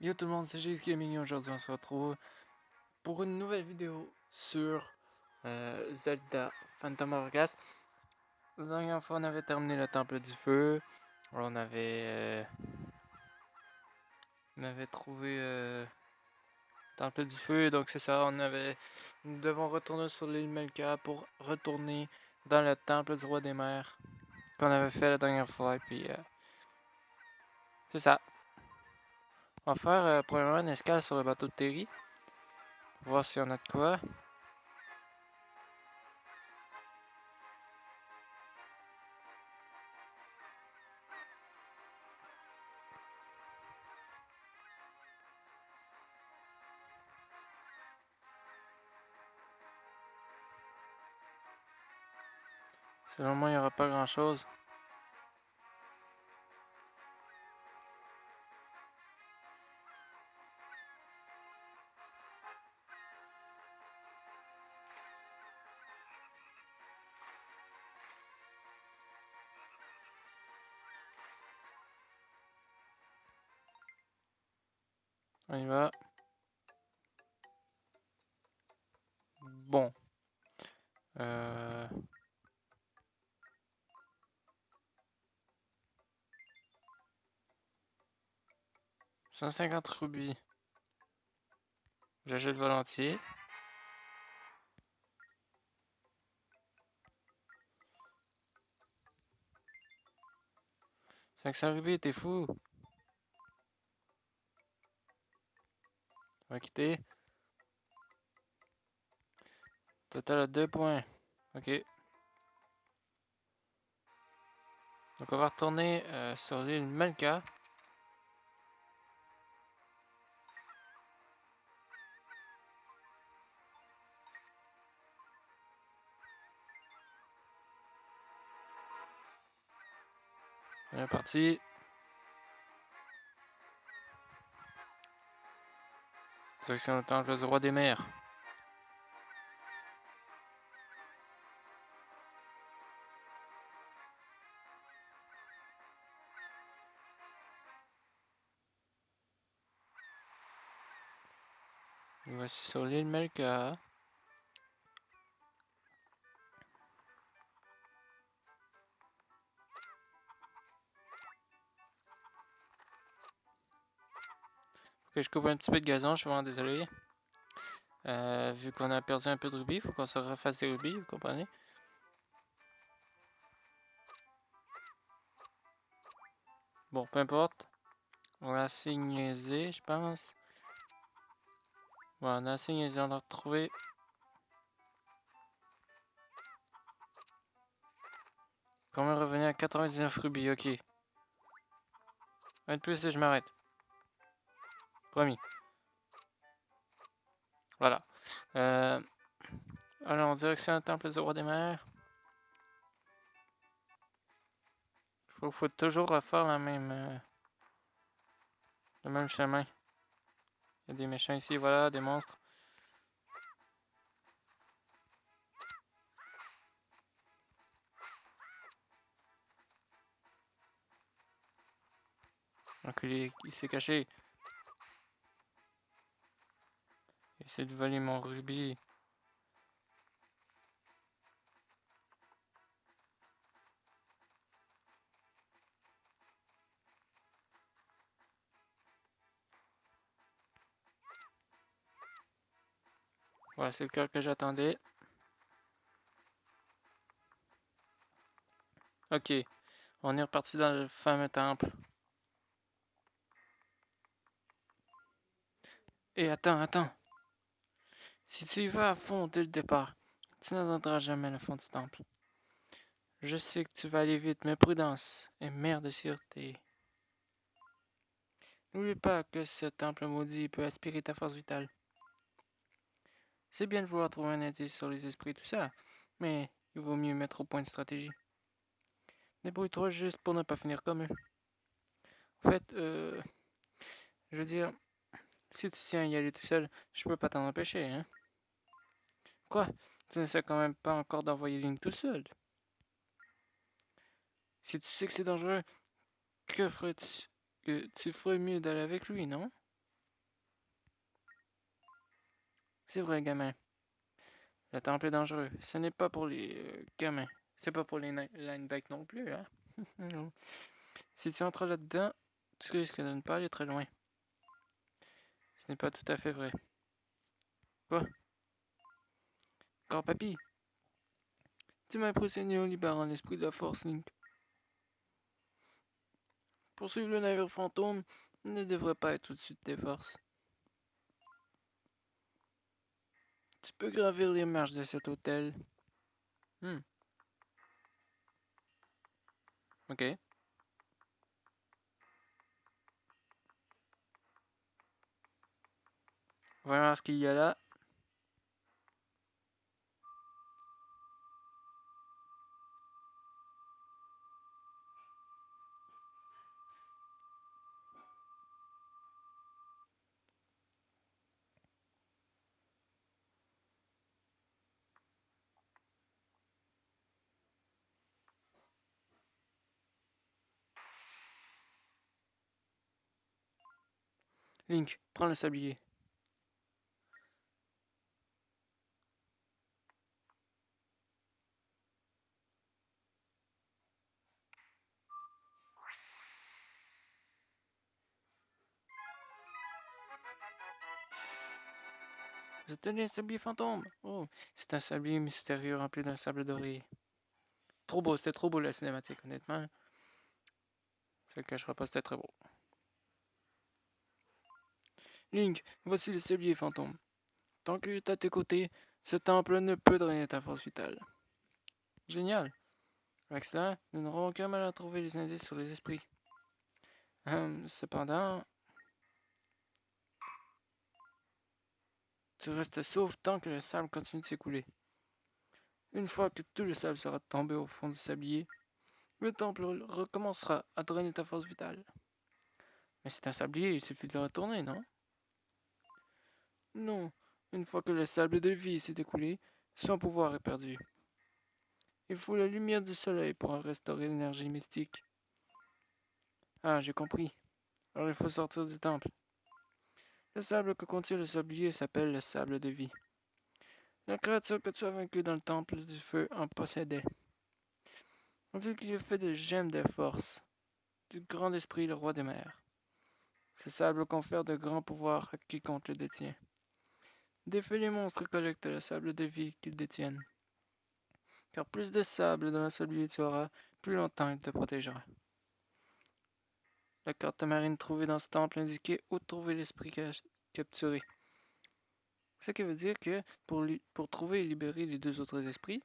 Yo tout le monde, c'est JS Gaming. Aujourd'hui on se retrouve pour une nouvelle vidéo sur Zelda Phantom Hourglass. La dernière fois on avait terminé le Temple du Feu. On avait trouvé Temple du Feu, donc c'est ça, nous devons retourner sur l'île Melka pour retourner dans le Temple du Roi des Mers qu'on avait fait la dernière fois, et puis c'est ça. On va faire premièrement une escale sur le bateau de Terry pour voir si on a de quoi. Selon moi, il n'y aura pas grand chose. On y va. Bon. 150 rubis. J'achète volontiers. 500 rubis, t'es fou. On va quitter. Total à 2 points. Ok. Donc on va retourner sur l'île Melka. On est parti. Direction le temple du roi des mers. Nous voici sur l'île Melka. Faut que je coupe un petit peu de gazon, je suis vraiment désolé. Vu qu'on a perdu un peu de rubis, il faut qu'on se refasse des rubis, vous comprenez? Bon, peu importe. On a assez niaisé, je pense. Ouais, on a assez niaisé, on l'a retrouvé. Comment revenir à 99 rubis, ok. Un de plus et je m'arrête. Promis. Voilà. Alors, en direction du temple du roi des mers. Il faut toujours refaire le même chemin. Il y a des méchants ici, voilà, des monstres. Enculé, il s'est caché. Il essaie de voler mon rubis. Voilà, c'est le cœur que j'attendais. Ok, on est reparti dans le fameux temple. Et attends. Si tu y vas à fond dès le départ, tu n'atteindras jamais le fond du temple. Je sais que tu vas aller vite, mais prudence et mère de sûreté. N'oublie pas que ce temple maudit peut aspirer ta force vitale. C'est bien de vouloir trouver un indice sur les esprits et tout ça, mais il vaut mieux mettre au point de stratégie. Débrouille-toi juste pour ne pas finir comme eux. En fait, je veux dire, si tu tiens à y aller tout seul, je peux pas t'en empêcher, hein? Quoi? Tu ne sais quand même pas encore d'envoyer Link tout seul. Si tu sais que c'est dangereux, que ferais-tu? Que tu ferais mieux d'aller avec lui, non? C'est vrai, gamin. Le temple est dangereux. Ce n'est pas pour les gamins. C'est pas pour les linebackers non plus, hein? Non. Si tu entres là-dedans, tu risques de ne pas aller très loin. Ce n'est pas tout à fait vrai. Quoi? Grand-papy, tu m'as impressionné en libérant l'esprit de la force, Link. Poursuivre le navire fantôme ne devrait pas être au-dessus de tes forces. Tu peux gravir les marches de cet hôtel. Ok. Voyons voir ce qu'il y a là. Link, prends le sablier. Vous obtenez un sablier fantôme. Oh, c'est un sablier mystérieux rempli d'un sable doré. Trop beau, c'était trop beau la cinématique, honnêtement. Ça le cachera pas, c'était très beau. Link, voici le sablier fantôme. Tant qu'il est à tes côtés, ce temple ne peut drainer ta force vitale. Génial. Avec cela, nous n'aurons aucun mal à trouver les indices sur les esprits. Cependant, tu restes sauf tant que le sable continue de s'écouler. Une fois que tout le sable sera tombé au fond du sablier, le temple recommencera à drainer ta force vitale. Mais c'est un sablier, il suffit de le retourner, non? Non. Une fois que le sable de vie s'est écoulé, son pouvoir est perdu. Il faut la lumière du soleil pour en restaurer l'énergie mystique. Ah, j'ai compris. Alors il faut sortir du temple. Le sable que contient le sablier s'appelle le sable de vie. La créature que tu as vaincue dans le temple du feu en possédait. On dit qu'il est fait de gemmes de force, du grand esprit, le roi des mers. Ce sable confère de grands pouvoirs à quiconque le détient. Défais les monstres et collecte le sable de vie qu'ils détiennent. Car plus de sable dans le sablier tu auras, plus longtemps il te protégera. La carte marine trouvée dans ce temple indiquait où trouver l'esprit capturé. Ce qui veut dire que pour trouver et libérer les deux autres esprits,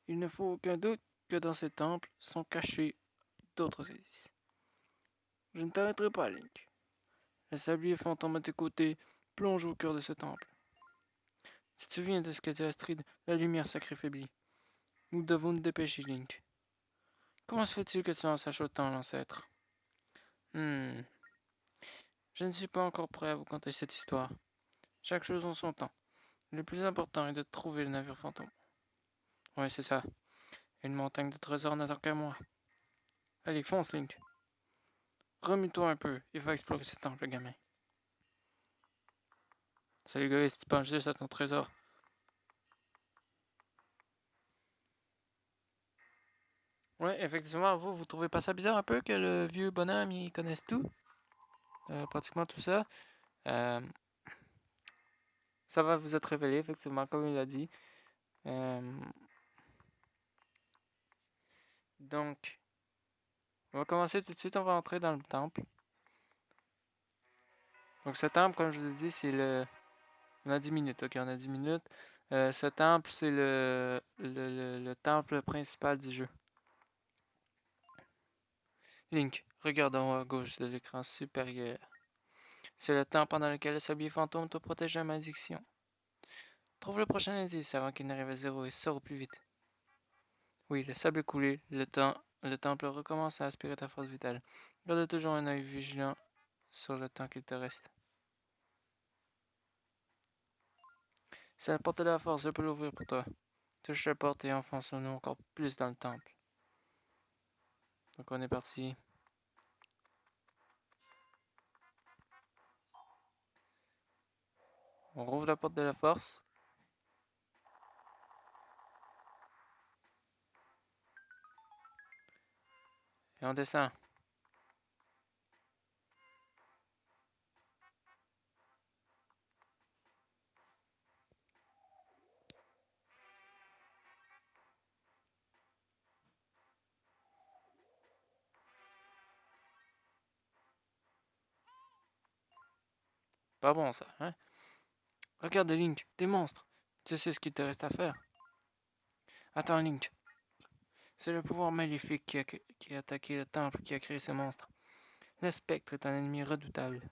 il ne faut aucun doute que dans ce temple sont cachés d'autres indices. Je ne t'arrêterai pas, Link. Le sablier fantôme à tes côtés plonge au cœur de ce temple. Si tu viens de ce qu'a dit Astrid, la lumière sacrée faiblit. Nous devons nous dépêcher, Link. Comment se fait-il que tu en saches autant, l'ancêtre? Je ne suis pas encore prêt à vous conter cette histoire. Chaque chose en son temps. Le plus important est de trouver le navire fantôme. Ouais, c'est ça. Une montagne de trésors n'attend qu'à moi. Allez, fonce, Link. Remue-toi un peu et va explorer ce temple, gamin. Salut, gars, si tu penses juste à ton trésor. Ouais, effectivement, vous trouvez pas ça bizarre un peu que le vieux bonhomme, il connaisse tout? Pratiquement tout ça. Euh, Ça va vous être révélé, effectivement, comme il a dit. Donc, on va commencer tout de suite, on va entrer dans le temple. Donc, ce temple, comme je vous ai dit, c'est le... On a 10 minutes, ok, on a 10 minutes. Ce temple, c'est le temple principal du jeu. Link, regarde en haut à gauche de l'écran supérieur. C'est le temps pendant lequel le sablier fantôme te protège de la malédiction. Trouve le prochain indice avant qu'il n'arrive à zéro et sors au plus vite. Oui, le sable est coulé, le temple recommence à aspirer ta force vitale. Garde toujours un œil vigilant sur le temps qu'il te reste. C'est la porte de la force, je peux l'ouvrir pour toi. Touche la porte et enfonce-nous encore plus dans le temple. Donc on est parti. On rouvre la porte de la force. Et on descend. Pas bon ça, hein? Regarde Link, des monstres. Tu sais ce qu'il te reste à faire. Attends Link, c'est le pouvoir maléfique qui a attaqué le temple qui a créé ces monstres. Le spectre est un ennemi redoutable.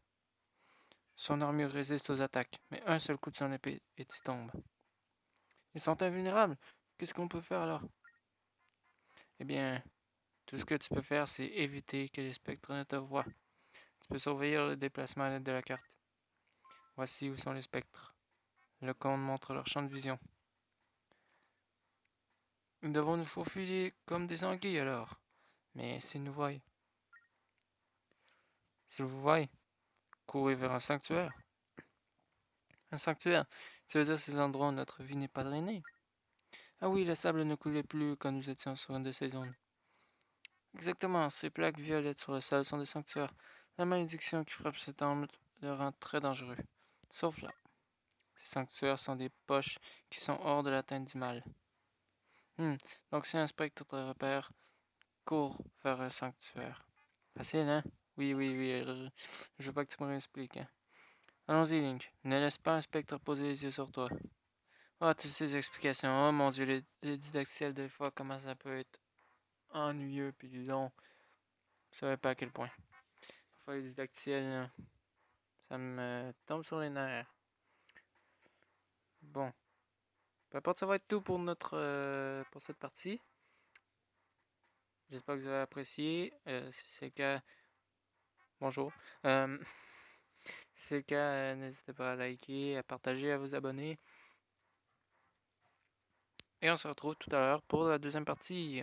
Son armure résiste aux attaques, mais un seul coup de son épée et tu tombes. Ils sont invulnérables. Qu'est-ce qu'on peut faire alors? Eh bien, tout ce que tu peux faire, c'est éviter que les spectres ne te voient. Tu peux surveiller le déplacement à l'aide de la carte. Voici où sont les spectres. Le cône montre leur champ de vision. Nous devons nous faufiler comme des anguilles alors. Mais s'ils nous voient, s'ils vous voient, courez vers un sanctuaire. Un sanctuaire, ça veut dire ces endroits où notre vie n'est pas drainée. Ah oui, le sable ne coulait plus quand nous étions sur une de ces zones. Exactement, ces plaques violettes sur le sol sont des sanctuaires. La malédiction qui frappe cet temple le rend très dangereux. Sauf là. Ces sanctuaires sont des poches qui sont hors de l'atteinte du mal. Donc si un spectre te repère, cours vers un sanctuaire. Facile, hein? Oui, oui, oui. Je veux pas que tu me réexpliques, hein? Allons-y, Link. Ne laisse pas un spectre poser les yeux sur toi. Ah, toutes ces explications. Oh mon dieu, les didacticiels, des fois, comment ça peut être ennuyeux puis long. Je savais pas à quel point. Parfois, les didacticiels, là, ça me tombe sur les nerfs. Bon. Peu importe, ça va être tout pour pour cette partie. J'espère que vous avez apprécié. Si c'est le cas, bonjour. Si c'est le cas, n'hésitez pas à liker, à partager, à vous abonner. Et on se retrouve tout à l'heure pour la deuxième partie.